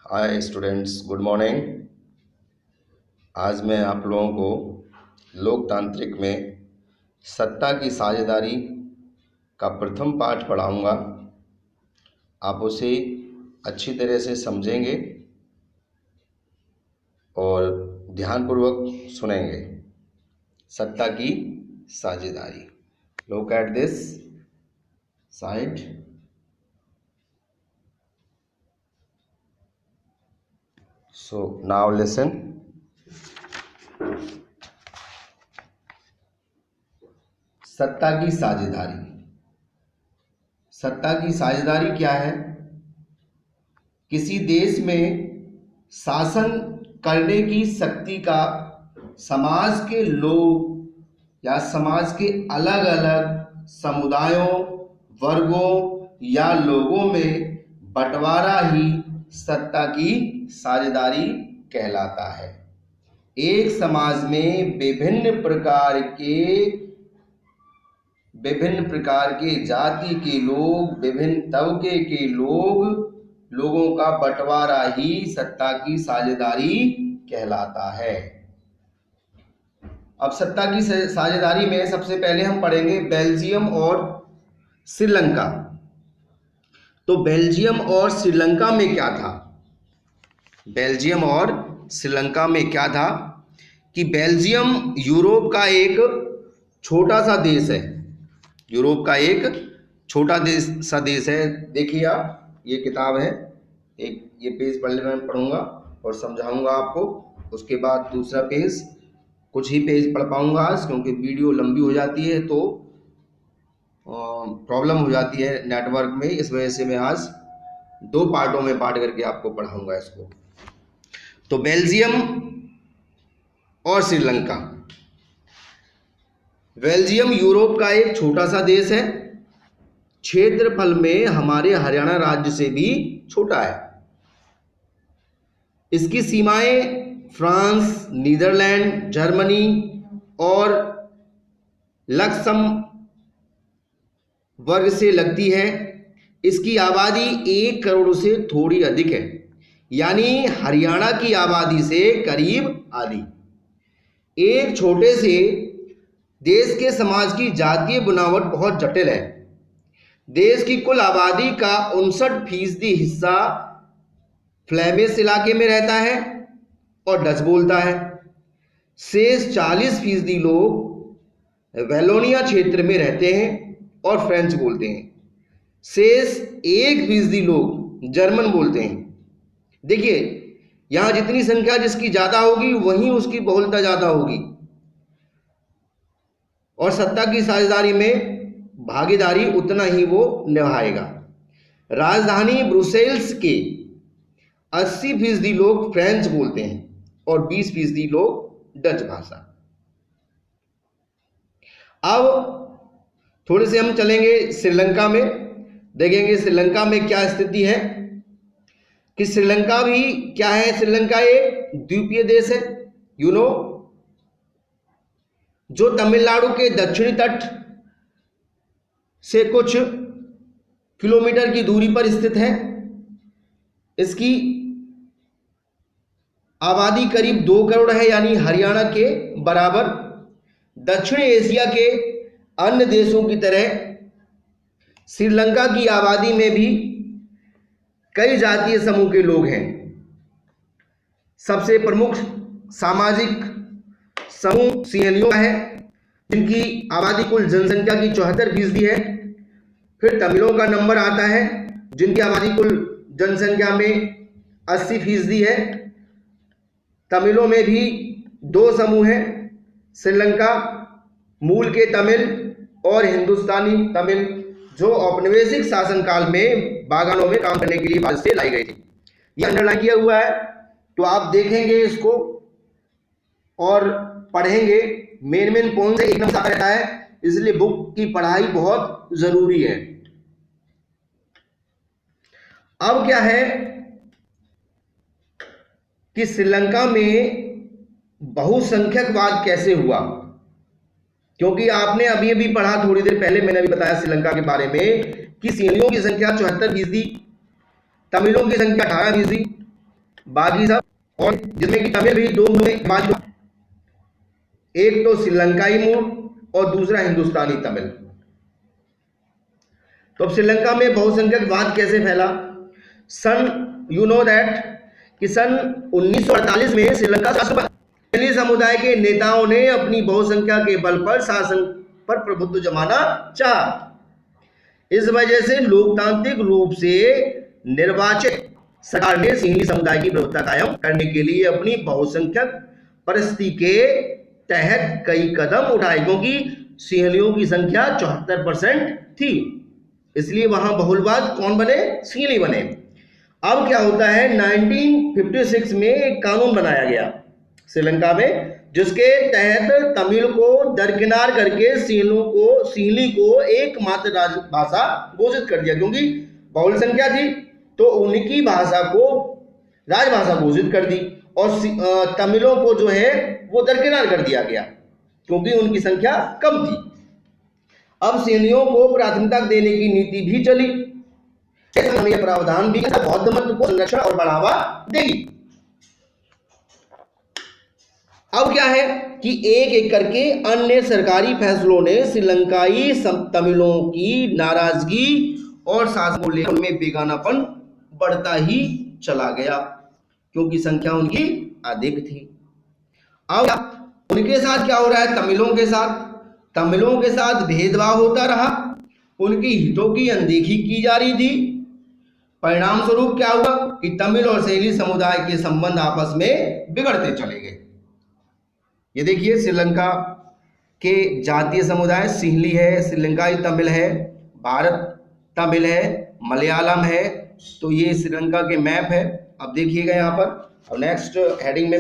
Hi students, good morning. आज मैं आप लोगों को लोकतांत्रिक में सत्ता की साझेदारी का प्रथम पाठ पढ़ाऊंगा। आप उसे अच्छी तरह से समझेंगे और ध्यानपूर्वक सुनेंगे। सत्ता की साझेदारी। Look at this side. So now listen. सत्ता की साझेदारी। सत्ता की साझेदारी क्या है? किसी देश में शासन करने की शक्ति का समाज के लोग या समाज के अलग अलग समुदायों, वर्गों या लोगों में बंटवारा ही सत्ता की साझेदारी कहलाता है। एक समाज में विभिन्न प्रकार के जाति के लोग, विभिन्न तबके के लोगों का बंटवारा ही सत्ता की साझेदारी कहलाता है। अब सत्ता की साझेदारी में सबसे पहले हम पढ़ेंगे बेल्जियम और श्रीलंका। तो बेल्जियम और श्रीलंका में क्या था? बेल्जियम और श्रीलंका में क्या था कि बेल्जियम यूरोप का एक छोटा सा देश है। यूरोप का एक छोटा देश है। देखिए आप, ये किताब है, एक ये पेज पढ़ने में पढ़ूंगा और समझाऊंगा आपको। उसके बाद दूसरा पेज, कुछ ही पेज पढ़ पाऊंगा आज, क्योंकि वीडियो लंबी हो जाती है तो प्रॉब्लम हो जाती है नेटवर्क में। इस वजह से मैं आज दो पार्टों में बांट करके आपको पढ़ाऊंगा इसको। तो बेल्जियम और श्रीलंका। बेल्जियम यूरोप का एक छोटा सा देश है। क्षेत्रफल में हमारे हरियाणा राज्य से भी छोटा है। इसकी सीमाएं फ्रांस, नीदरलैंड, जर्मनी और लक्समबर्ग से लगती है। इसकी आबादी 1 करोड़ से थोड़ी अधिक है, यानी हरियाणा की आबादी से करीब आधी। एक छोटे से देश के समाज की जातीय बनावट बहुत जटिल है। देश की कुल आबादी का 59% हिस्सा फ्लैमिश इलाके में रहता है और डच बोलता है। शेष 40% लोग वैलोनिया क्षेत्र में रहते हैं और फ्रेंच बोलते हैं। शेष 1% लोग जर्मन बोलते हैं। देखिए, यहां जितनी संख्या जिसकी ज्यादा होगी वहीं उसकी बहुलता ज्यादा होगी। और सत्ता की साझेदारी में भागीदारी उतना ही वो निभाएगा। राजधानी ब्रुसेल्स के 80% लोग फ्रेंच बोलते हैं और 20% लोग डच भाषा। अब थोड़े से हम चलेंगे श्रीलंका में, देखेंगे श्रीलंका में क्या स्थिति है कि श्रीलंका भी क्या है। श्रीलंका एक द्वीपीय देश है, जो तमिलनाडु के दक्षिणी तट से कुछ किलोमीटर की दूरी पर स्थित है। इसकी आबादी करीब 2 करोड़ है, यानी हरियाणा के बराबर। दक्षिण एशिया के अन्य देशों की तरह श्रीलंका की आबादी में भी कई जातीय समूह के लोग हैं। सबसे प्रमुख सामाजिक समूह सिएलियों का है, जिनकी आबादी कुल जनसंख्या की 74% है। फिर तमिलों का नंबर आता है, जिनकी आबादी कुल जनसंख्या में 80% है। तमिलों में भी 2 समूह हैं, श्रीलंका मूल के तमिल और हिंदुस्तानी तमिल, जो औपनिवेशिक शासनकाल में बागानों में काम करने के लिए भारत से लाई गई थी। यह अंडरलाइन किया हुआ है, तो आप देखेंगे इसको और पढ़ेंगे। मेन पॉइंट से एकदम साफ रहता है, इसलिए बुक की पढ़ाई बहुत जरूरी है। अब क्या है कि श्रीलंका में बहुसंख्यकवाद कैसे हुआ, क्योंकि आपने अभी अभी पढ़ा, थोड़ी देर पहले मैंने भी बताया श्रीलंका के बारे में कि सिएलियों की संख्या 74%, तमिलों की संख्या 18%, बाकी सब, और जिसमें कि तमिल भी दो में विभाजित, एक तो श्रीलंकाई मूल और दूसरा हिंदुस्तानी तमिल। तो अब श्रीलंका में बहुसंख्यकवाद कैसे फैला? सन यू नो दैट कि सन 1948 में श्रीलंका शासन समुदाय के नेताओं ने अपनी बहुसंख्या के बल पर शासन पर प्रभुत्व जमाना चाहा। इस वजह से लोकतांत्रिक रूप से निर्वाचित सरकार ने सिंहली समुदाय की प्रभुत्व कायम करने के लिए अपनी बहुसंख्यक परिस्थिति के तहत कई कदम उठाए, क्योंकि सिंहलियों की संख्या 74% थी, इसलिए वहां बहुलवाद कौन बने? सिंहली बने। अब क्या होता है, 1956 में एक कानून बनाया गया श्रीलंका में, जिसके तहत तमिल को दरकिनार करके सिंहली को एकमात्र राजभाषा घोषित कर दिया, क्योंकि बहुल संख्या थी तो उनकी भाषा को राजभाषा घोषित कर दी, और तमिलों को जो है वो दरकिनार कर दिया गया क्योंकि उनकी संख्या कम थी। अब सिंहलियों को प्राथमिकता देने की नीति भी चली, प्रावधान भी बौद्ध मत को संरक्षण और बढ़ावा देगी। अब क्या है कि एक एक करके अन्य सरकारी फैसलों ने श्रीलंकाई तमिलों की नाराजगी और शासन को लेकर उनमें बेगानापन बढ़ता ही चला गया, क्योंकि संख्या उनकी अधिक थी। अब उनके साथ क्या हो रहा है? तमिलों के साथ भेदभाव होता रहा, उनकी हितों की अनदेखी की जा रही थी। परिणाम स्वरूप क्या हुआ कि तमिल और सिंहली समुदाय के संबंध आपस में बिगड़ते चले गए। ये देखिए, श्रीलंका के जातीय समुदाय सिंहली है, श्रीलंकाई तमिल है, भारत तमिल है, मलयालम है। तो ये श्रीलंका के मैप है। अब देखिएगा यहाँ पर, और नेक्स्ट हेडिंग में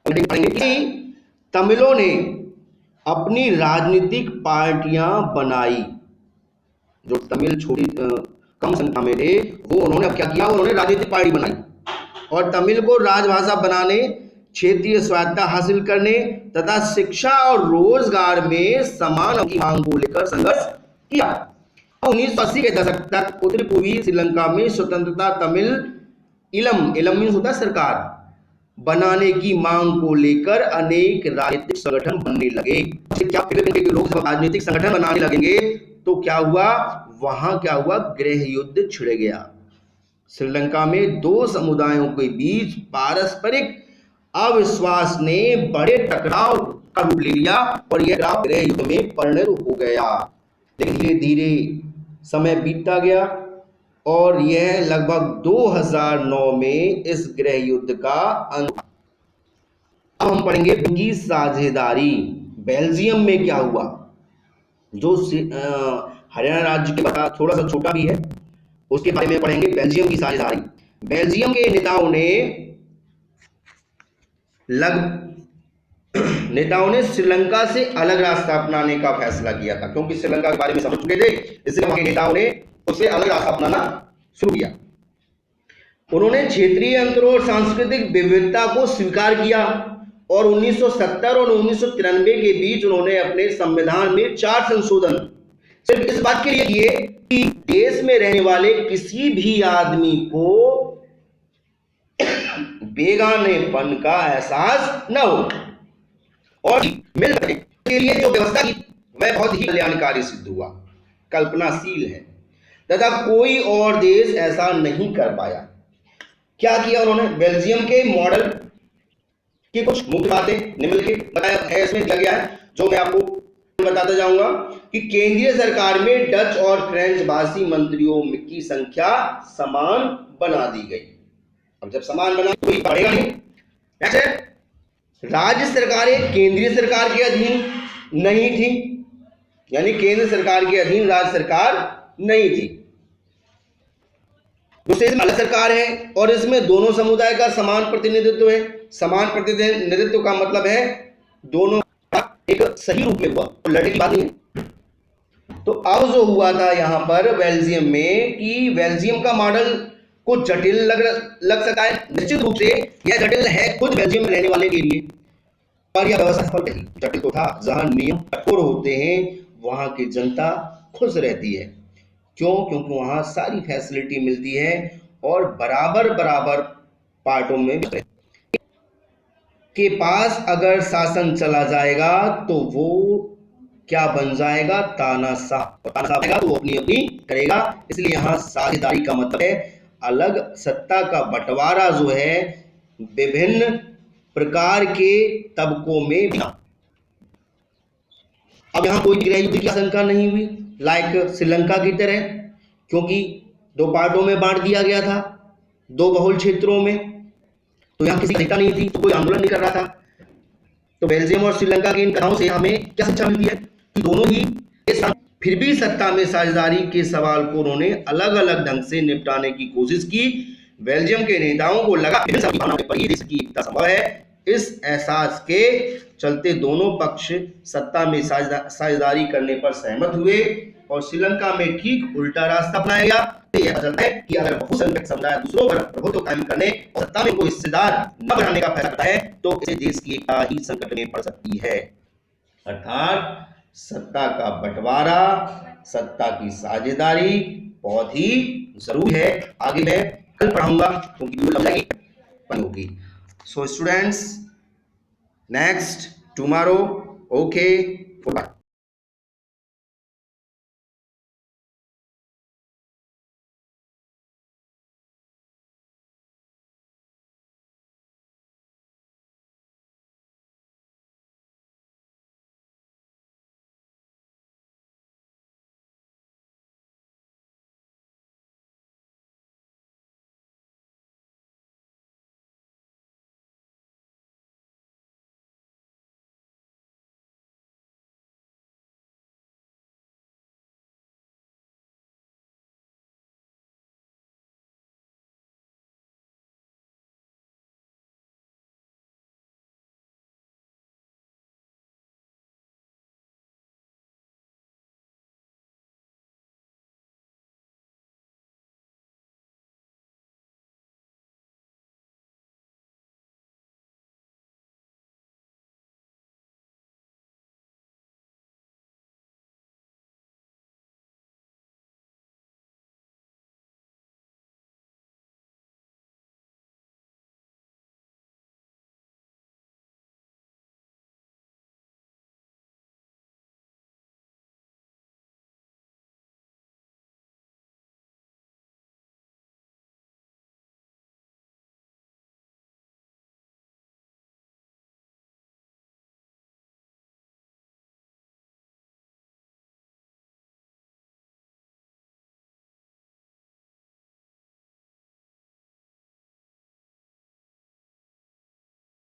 पढ़ेंगे कि तमिलों ने अपनी राजनीतिक पार्टियां बनाई। जो तमिल छोटी कम संख्या में थे, वो उन्होंने अब क्या किया, उन्होंने राजनीतिक पार्टी बनाई और तमिल को राजभाषा बनाने, क्षेत्रीय स्वायत्तता हासिल करने तथा शिक्षा और रोजगार में समान की मांग को लेकर संघर्ष किया। 1980 के दशक तक उत्तरी पूर्वी श्रीलंका में स्वतंत्रता तमिल इलम मीन्स होता है सरकार बनाने की मांग को लेकर अनेक राजनीतिक संगठन बनने लगे। लोग राजनीतिक संगठन बनाने लगेंगे तो क्या हुआ, वहां क्या हुआ, गृह युद्ध छिड़ गया। श्रीलंका में दो समुदायों के बीच पारस्परिक अविश्वास ने बड़े टकराव का रूप ले लिया और यह गृह युद्ध में परिणत हो गया। लेकिन धीरे धीरे समय बीतता गया और यह लगभग 2009 में इस गृह युद्ध का अंत। अब हम पढ़ेंगे की साझेदारी। बेल्जियम में क्या हुआ, जो हरियाणा राज्य के बाद थोड़ा सा छोटा भी है, उसके बारे में पढ़ेंगे। बेल्जियम की साझेदारी। बेल्जियम के नेताओं ने श्रीलंका से अलग रास्ता अपनाने का फैसला किया था, क्योंकि श्रीलंका के बारे में समझ चुके थे, इसलिए वहां के नेताओं ने उससे अलग रास्ता अपनाना शुरू किया। उन्होंने क्षेत्रीय अंतरों और सांस्कृतिक विविधता को स्वीकार किया और 1970 और 1993 के बीच उन्होंने अपने संविधान में 4 संशोधन सिर्फ इस बात के लिए किए कि देश में रहने वाले किसी भी आदमी को बेगानेपन का एहसास न हो और मिल सके के लिए जो व्यवस्था की वह बहुत ही कल्याणकारी सिद्ध हुआ, कल्पनाशील है तथा कोई और देश ऐसा नहीं कर पाया। क्या किया उन्होंने? बेल्जियम के मॉडल की कुछ मुख्य बातें निम्नलिखित बताया है, इसमें दिया गया है, जो मैं आपको बताता जाऊंगा कि केंद्रीय सरकार में डच और फ्रेंच भाषी मंत्रियों की संख्या समान बना दी गई। अब जब समान बना तो कोई पढ़ेगा नहीं। ऐसे राज्य सरकारें केंद्रीय सरकार के अधीन नहीं थी, यानी केंद्र सरकार के अधीन राज्य सरकार नहीं थी। दूसरे अलग सरकार है और इसमें दोनों समुदाय का समान प्रतिनिधित्व है। समान प्रतिनिधित्व का मतलब है दोनों का एक सही रूप में हुआ, तो लड़ने की बात नहीं है। तो अब जो हुआ था यहां पर बेल्जियम में कि बेल्जियम का मॉडल को जटिल लग सकता है, निश्चित रूप से यह जटिल है खुद बेल्जियम में रहने वाले के लिए, पर यह व्यवस्था सफल रही। जटिल तो था, जहां नियम कठोर होते हैं वहां की जनता खुश रहती है। क्यों? क्योंकि वहां सारी फैसिलिटी मिलती है और बराबर पार्टों में के पास अगर शासन चला जाएगा तो वो क्या बन जाएगा, तानाशाह। और तानाशाह बनेगा तो वो अपनी अपनी करेगा। इसलिए यहाँ साझेदारी का मतलब है अलग सत्ता का बंटवारा जो है विभिन्न प्रकार के तबकों में बिना। अब यहाँ कोई गृह युद्ध की आशंका नहीं हुई लाइक श्रीलंका की तरह, क्योंकि दो पार्टों में बांट दिया गया था, दो बहुल क्षेत्रों में, तो यहाँ किसी की नेता नहीं थी, तो कोई आंदोलन नहीं कर रहा था। तो बेल्जियम और श्रीलंका की इन कथाओं से हमें क्या शिक्षा मिलती है कि दोनों ही फिर भी सत्ता में साझेदारी के सवाल को उन्होंने अलग अलग ढंग से निपटाने की कोशिश की। बेल्जियम के नेताओं को लगा कि देश की एकता संभव है। इस एहसास के चलते दोनों पक्ष सत्ता में साझेदारी करने पर सहमत हुए और श्रीलंका में ठीक उल्टा रास्ता अपनाया गया। यह पता चलता है कि अगर बहुसंख्यक समुदाय दूसरों पर प्रभुत्व कायम करने और सत्ता में कोई हिस्सेदार न बनाने का फैसला करता है तो इसे देश की एकता ही संकट में पड़ सकती है। अर्थात सत्ता का बंटवारा, सत्ता की साझेदारी बहुत ही जरूरी है। आगे मैं कल पढ़ाऊंगा क्योंकि होगी। So students, next tomorrow, okay, good bye.